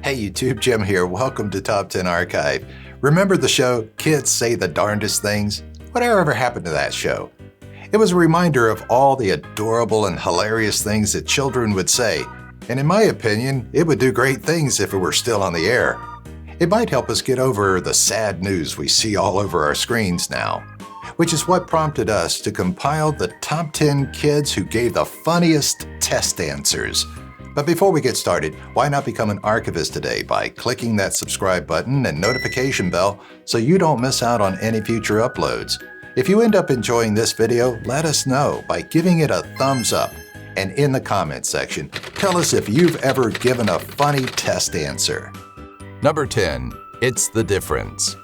Hey YouTube, Jim here. Welcome to Top 10 Archive. Remember the show Kids Say the Darndest Things? Whatever happened to that show? It was a reminder of all the adorable and hilarious things that children would say, and in my opinion, it would do great things if it were still on the air. It might help us get over the sad news we see all over our screens now, which is what prompted us to compile the top 10 kids who gave the funniest test answers. But before we get started, why not become an archivist today by clicking that subscribe button and notification bell so you don't miss out on any future uploads. If you end up enjoying this video, let us know by giving it a thumbs up. And in the comments section, tell us if you've ever given a funny test answer. Number 10. It's the difference.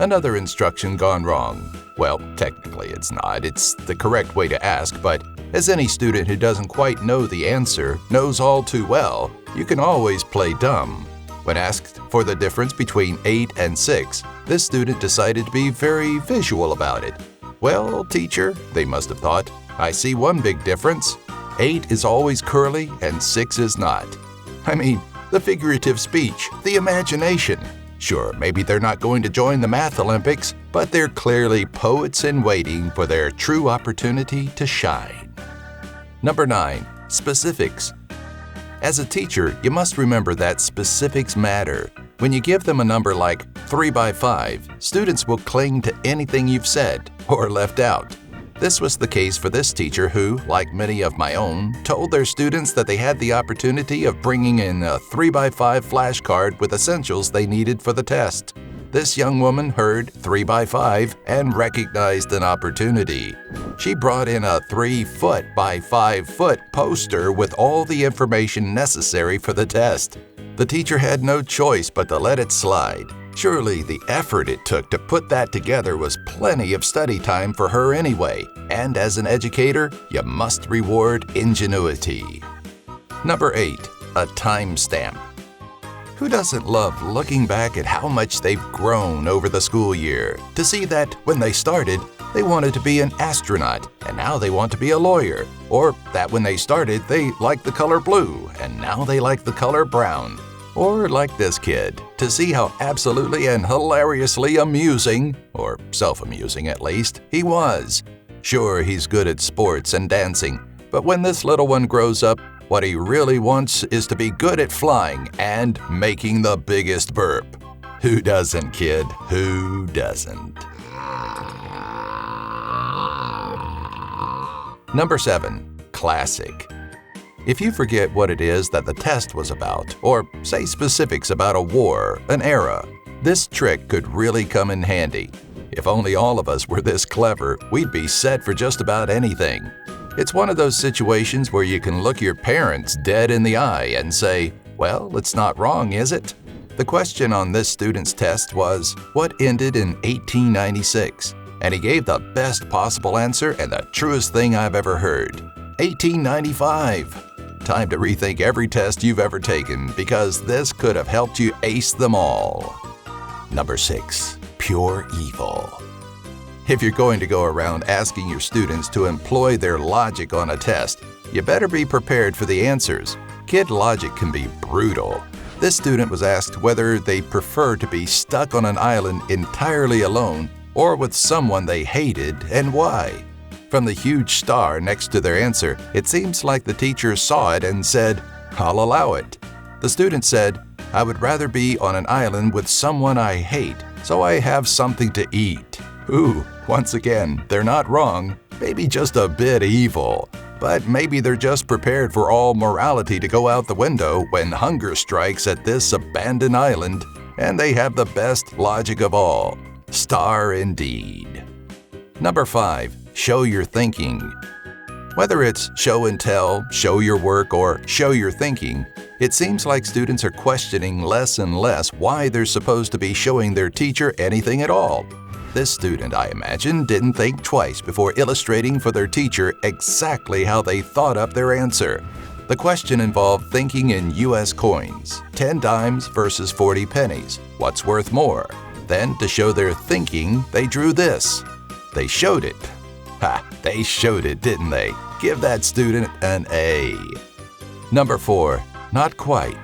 Another instruction gone wrong. Well, technically it's not. It's the correct way to ask, but as any student who doesn't quite know the answer knows all too well, you can always play dumb. When asked for the difference between 8 and 6, this student decided to be very visual about it. Well, teacher, they must have thought, I see one big difference. 8 is always curly and 6 is not. I mean, the figurative speech, the imagination. Sure, maybe they're not going to join the Math Olympics, but they're clearly poets in waiting for their true opportunity to shine. Number 9. Specifics. As a teacher, you must remember that specifics matter. When you give them a number like 3 by 5, students will cling to anything you've said or left out. This was the case for this teacher who, like many of my own, told their students that they had the opportunity of bringing in a 3 by 5 flashcard with essentials they needed for the test. This young woman heard 3 by 5 and recognized an opportunity. She brought in a 3-foot by 5-foot poster with all the information necessary for the test. The teacher had no choice but to let it slide. Surely the effort it took to put that together was plenty of study time for her anyway, and as an educator, you must reward ingenuity. Number 8. A timestamp. Who doesn't love looking back at how much they've grown over the school year, to see that when they started, they wanted to be an astronaut, and now they want to be a lawyer, or that when they started, they liked the color blue, and now they like the color brown. Or like this kid, to see how absolutely and hilariously amusing, or self-amusing at least, he was. Sure, he's good at sports and dancing, but when this little one grows up, what he really wants is to be good at flying and making the biggest burp. Who doesn't, kid? Who doesn't? Number 7. Classic. If you forget what it is that the test was about, or say specifics about a war, an era, this trick could really come in handy. If only all of us were this clever, we'd be set for just about anything. It's one of those situations where you can look your parents dead in the eye and say, well, it's not wrong, is it? The question on this student's test was, what ended in 1896? And he gave the best possible answer and the truest thing I've ever heard. 1895. Time to rethink every test you've ever taken because this could have helped you ace them all. Number 6. Pure evil. If you're going to go around asking your students to employ their logic on a test, you better be prepared for the answers. Kid logic can be brutal. This student was asked whether they prefer to be stuck on an island entirely alone or with someone they hated and why. From the huge star next to their answer, it seems like the teacher saw it and said, I'll allow it. The student said, I would rather be on an island with someone I hate, so I have something to eat. Ooh, once again, they're not wrong, maybe just a bit evil. But maybe they're just prepared for all morality to go out the window when hunger strikes at this abandoned island, and they have the best logic of all. Star indeed. Number 5. Show your thinking. Whether it's show and tell, show your work, or show your thinking, it seems like students are questioning less and less why they're supposed to be showing their teacher anything at all. This student, I imagine, didn't think twice before illustrating for their teacher exactly how they thought up their answer. The question involved thinking in U.S. coins, 10 dimes versus 40 pennies. What's worth more? Then, to show their thinking, they drew this. They showed it. Ha! They showed it, didn't they? Give that student an A. Number 4. Not quite.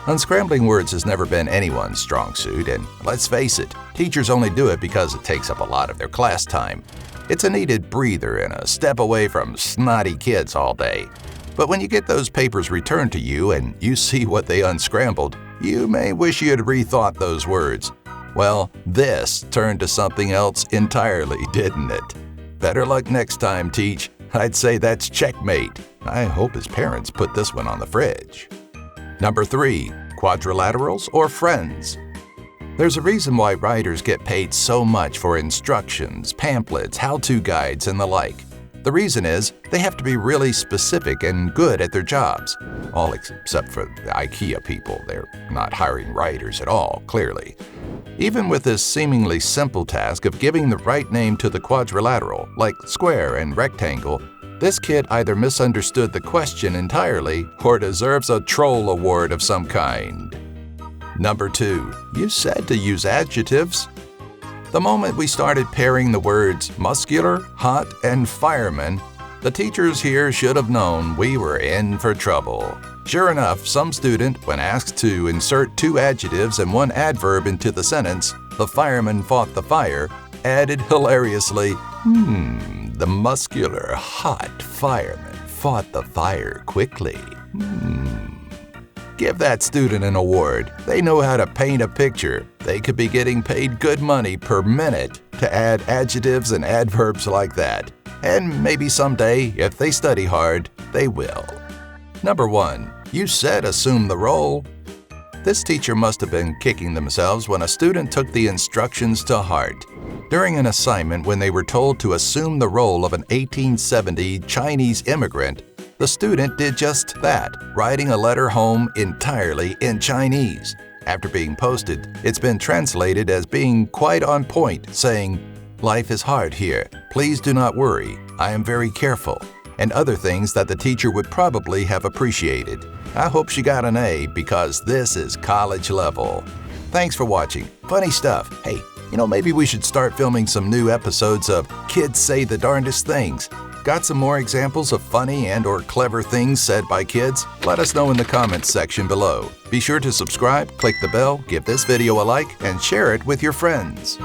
Unscrambling words has never been anyone's strong suit, and let's face it, teachers only do it because it takes up a lot of their class time. It's a needed breather and a step away from snotty kids all day. But when you get those papers returned to you and you see what they unscrambled, you may wish you had rethought those words. Well, this turned to something else entirely, didn't it? Better luck next time, Teach. I'd say that's checkmate. I hope his parents put this one on the fridge. Number 3. Quadrilaterals or friends? There's a reason why writers get paid so much for instructions, pamphlets, how-to guides, and the like. The reason is they have to be really specific and good at their jobs. All except for the IKEA people. They're not hiring writers at all, clearly. Even with this seemingly simple task of giving the right name to the quadrilateral, like square and rectangle, this kid either misunderstood the question entirely or deserves a troll award of some kind. Number 2. You said to use adjectives. The moment we started pairing the words muscular, hot, and fireman, the teachers here should have known we were in for trouble. Sure enough, some student, when asked to insert 2 adjectives and 1 adverb into the sentence, "The fireman fought the fire," added hilariously, "The muscular, hot fireman fought the fire quickly." Give that student an award. They know how to paint a picture. They could be getting paid good money per minute to add adjectives and adverbs like that. And maybe someday, if they study hard, they will. Number 1. You said assume the role. This teacher must have been kicking themselves when a student took the instructions to heart. During an assignment when they were told to assume the role of an 1870 Chinese immigrant, the student did just that, writing a letter home entirely in Chinese. After being posted, it's been translated as being quite on point, saying, "Life is hard here. Please do not worry. I am very careful," and other things that the teacher would probably have appreciated. I hope she got an A because this is college level. Thanks for watching. Funny stuff. Hey, maybe we should start filming some new episodes of Kids Say the Darndest Things. Got some more examples of funny and/or clever things said by kids? Let us know in the comments section below. Be sure to subscribe, click the bell, give this video a like, and share it with your friends.